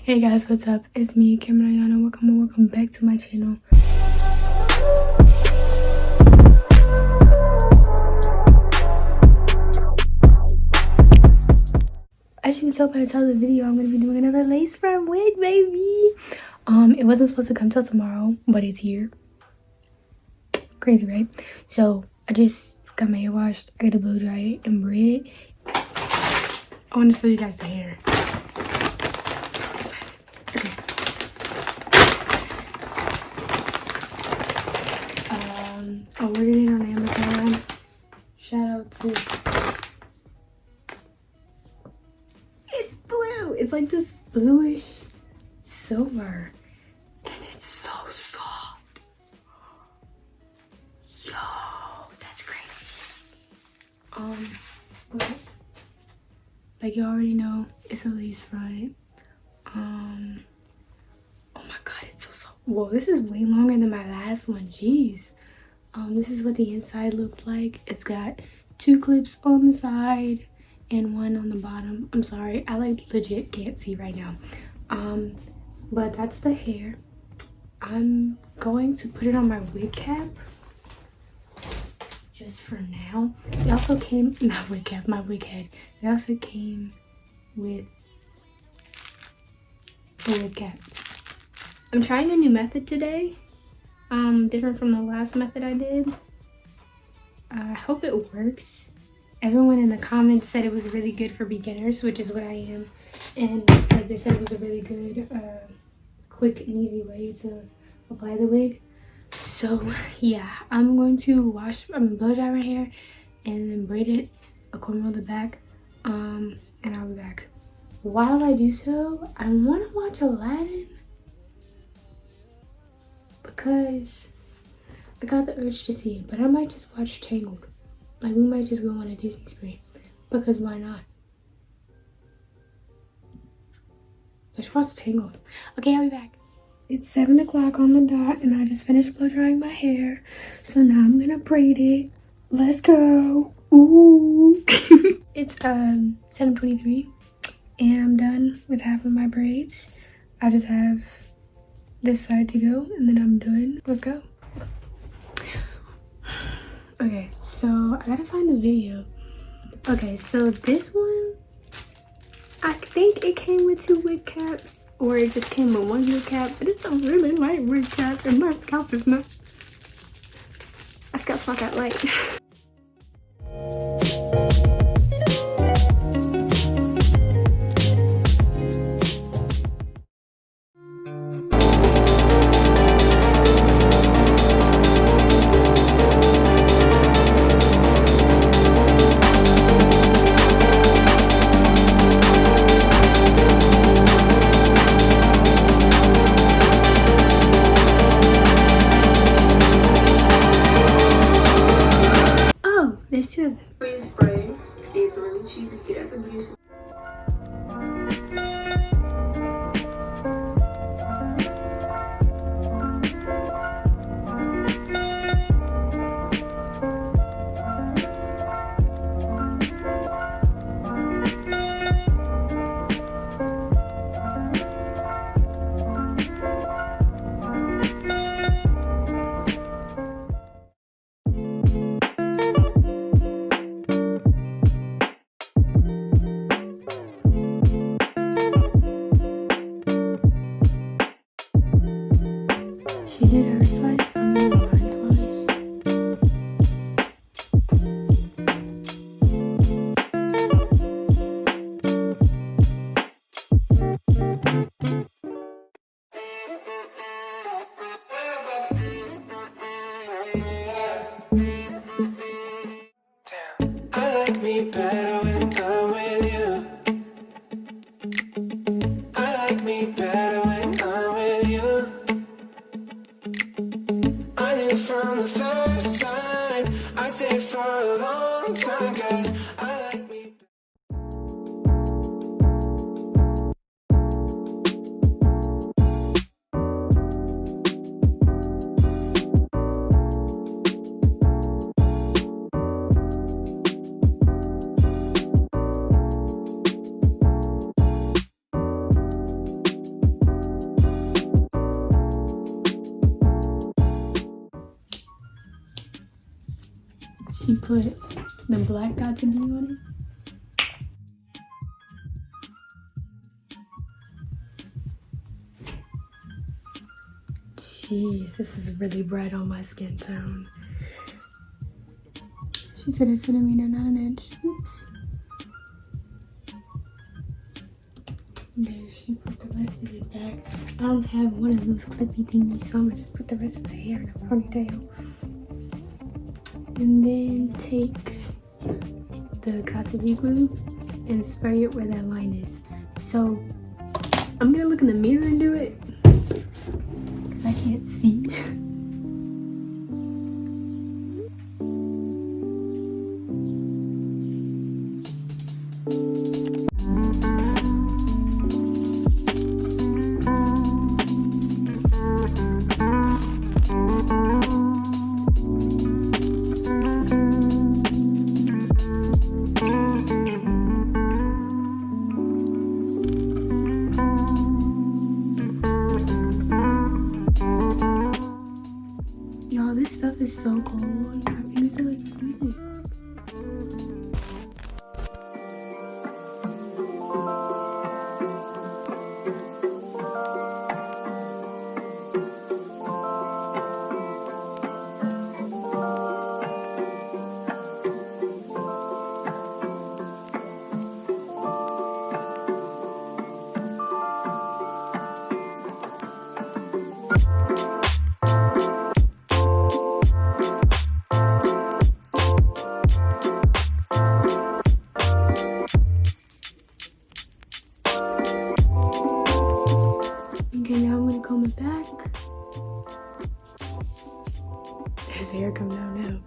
Hey guys, what's up? It's me, Cameron, Ayanna. Welcome back to my channel. As you can tell by the title of the video, I'm gonna be doing another lace front wig, baby. It wasn't supposed to come till tomorrow, but it's here. Crazy, right? So I just got my hair washed. I got to blow dry it and braid it. I want to show you guys the hair. I ordered it on Amazon. Shout out to... It's blue. It's like this bluish silver. And it's so soft. Yo, that's crazy. But like you already know, it's a lace front. Oh my god, it's so soft. Whoa, this is way longer than my last one. Jeez. This is what the inside looks like. It's got 2 clips on the side and 1 on the bottom. I'm sorry, I like legit can't see right now. But that's the hair. I'm going to put it on my wig cap just for now. It also came, not wig cap, my wig head. It also came with a wig cap. I'm trying a new method today. Different from the last method I did. I hope it works. Everyone in the comments said it was really good for beginners, which is what I am. And like they said, it was a really good, quick and easy way to apply the wig. So yeah, I'm going to blow dry my hair and then braid it, a cornrow the back, and I'll be back. While I do so, I want to watch Aladdin because I got the urge to see it, but I might just watch Tangled. Like, we might just go on a Disney spree because why not? Let's watch Tangled. Okay, I'll be back. It's 7 o'clock on the dot and I just finished blow drying my hair. So now I'm gonna braid it. Let's go. Ooh. It's 7:23 and I'm done with half of my braids. I just have this side to go and then I'm done. Let's go. Okay, so I gotta find the video. Okay, so this one, I think it came with 2 wig caps or it just came with 1 wig cap, but it's a really light wig cap and my scalp is not, my scalp's not that light. There's 2 of them. Freeze spray. It's really cheap. You get at the beauty. She did hers twice, so I'm gonna do mine twice. Damn, I like me better when I'm with you. I like me better when I'm with you. I knew from the first time I stayed for a long time, 'cause I like me. put the black got to be on it. Jeez, this is really bright on my skin tone. She said a centimeter, not an inch. Oops. There, she put the rest of it back. I don't have one of those clippy thingies, so I'm gonna just put the rest of the hair in a ponytail. And then take the Got2b glue and spray it where that line is. So I'm gonna look in the mirror and do it because I can't see. Y'all, this stuff is so cold. My fingers are like freezing. Okay, now I'm gonna comb it back. His hair come down now.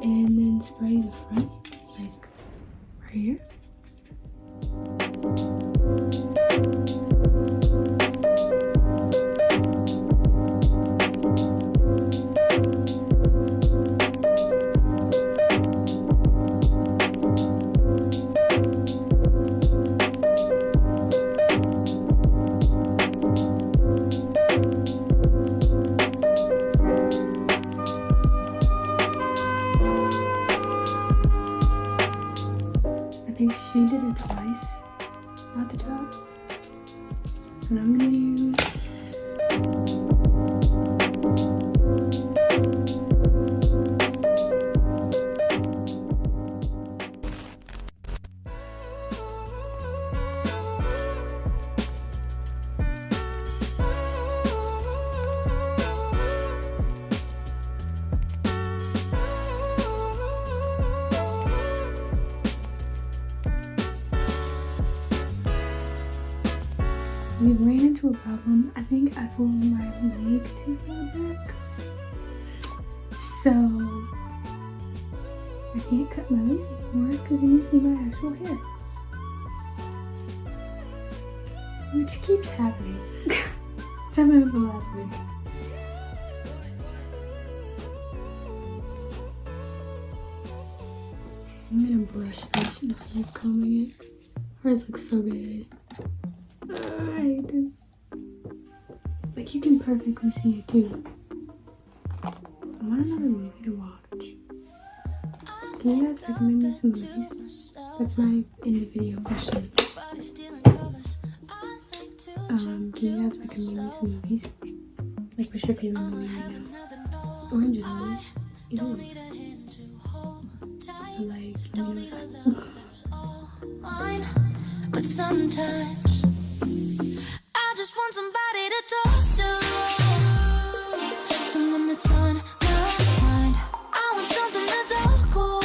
And then spray the front, like right here. I think she did it twice, not the top. So that's what I'm gonna do. We ran into a problem. I think I pulled my leg too far back. So I can't cut my lace anymore because you can see my actual hair. Which keeps happening. It's happened for the last week. I'm gonna brush this instead of combing it. Hers looks so good. I hate this. Like, you can perfectly see it too. I want another movie to watch. Can you guys recommend me some movies? That's my end of video question. Can you guys recommend me some movies? Like, what's your favorite movie right now? Or in general, you know. Like, let me know what's up. But sometimes I just want somebody to talk to, someone that's on my mind. I want something that's all cool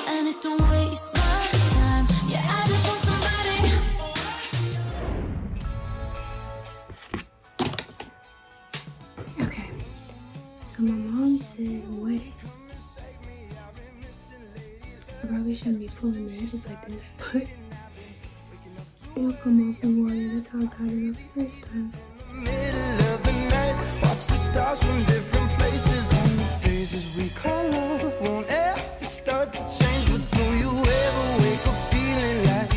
and it don't waste my time. Yeah, I just want somebody. Okay, so my mom said wedding. I probably shouldn't be pulling my edges like this, but it'll come off the water. That's how I got it off the first time. Middle of the night, watch the stars from different places. And the phases we call love won't ever start to change. But do you ever wake up feeling like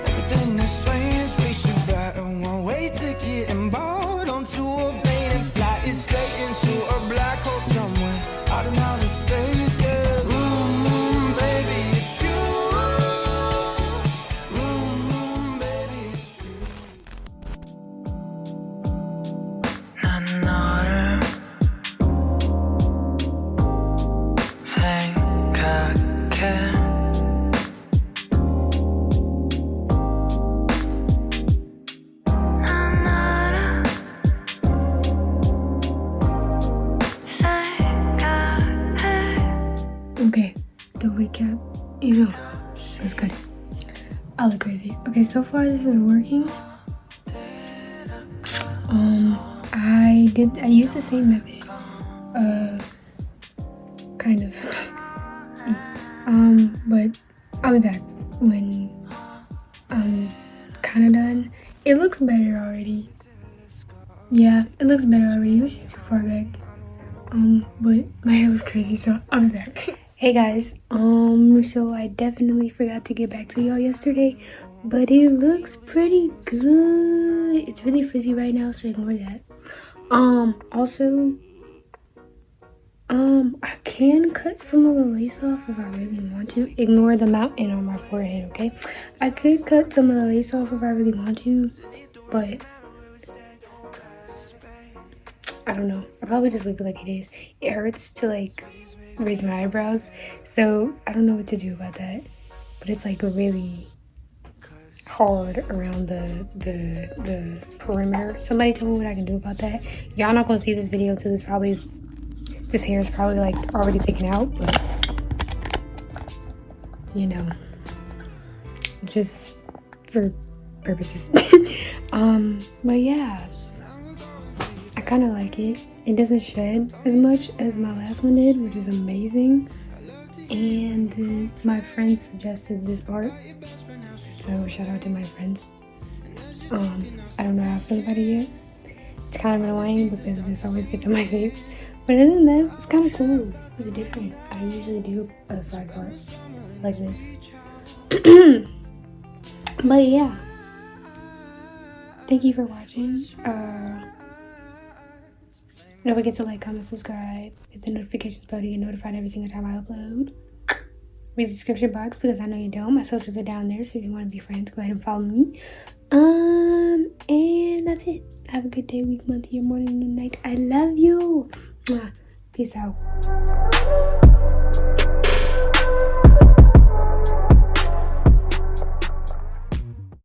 everything is strange? We should ride on one way ticket and board onto a plane and fly it straight into a black hole somewhere out in outer space, girl. Okay, so far this is working. I used the same method. Kind of. But I'll be back when I'm kind of done. It looks better already. Yeah, it looks better already. It was just too far back. But my hair looks crazy, so I'll be back. Hey guys, so I definitely forgot to get back to y'all yesterday, but it looks pretty good. It's really frizzy right now, so ignore that. Also, I can cut some of the lace off if I really want to. Ignore the mountain on my forehead, okay? I could cut some of the lace off if I really want to, but I don't know. I'll probably just leave it like it is. It hurts to like raise my eyebrows, so I don't know what to do about that. But it's like really hard around the perimeter. Somebody tell me what I can do about that. Y'all not gonna see this video till this hair is probably like already taken out, but you know, just for purposes. But yeah, I kind of like it. It doesn't shed as much as my last one did, which is amazing. And my friends suggested this part, so shout out to my friends. I don't know how I feel about it yet. It's kind of annoying because this always gets on my face. But other than that, it's kind of cool. It's different. I usually do a side part like this. But yeah. Thank you for watching. Don't forget to like, comment, subscribe, hit the notifications bell to get notified every single time I upload. Read the description box because I know you don't. My socials are down there, so if you want to be friends, go ahead and follow me. And that's it. Have a good day, week, month, year, morning, noon, night. I love you. Peace out.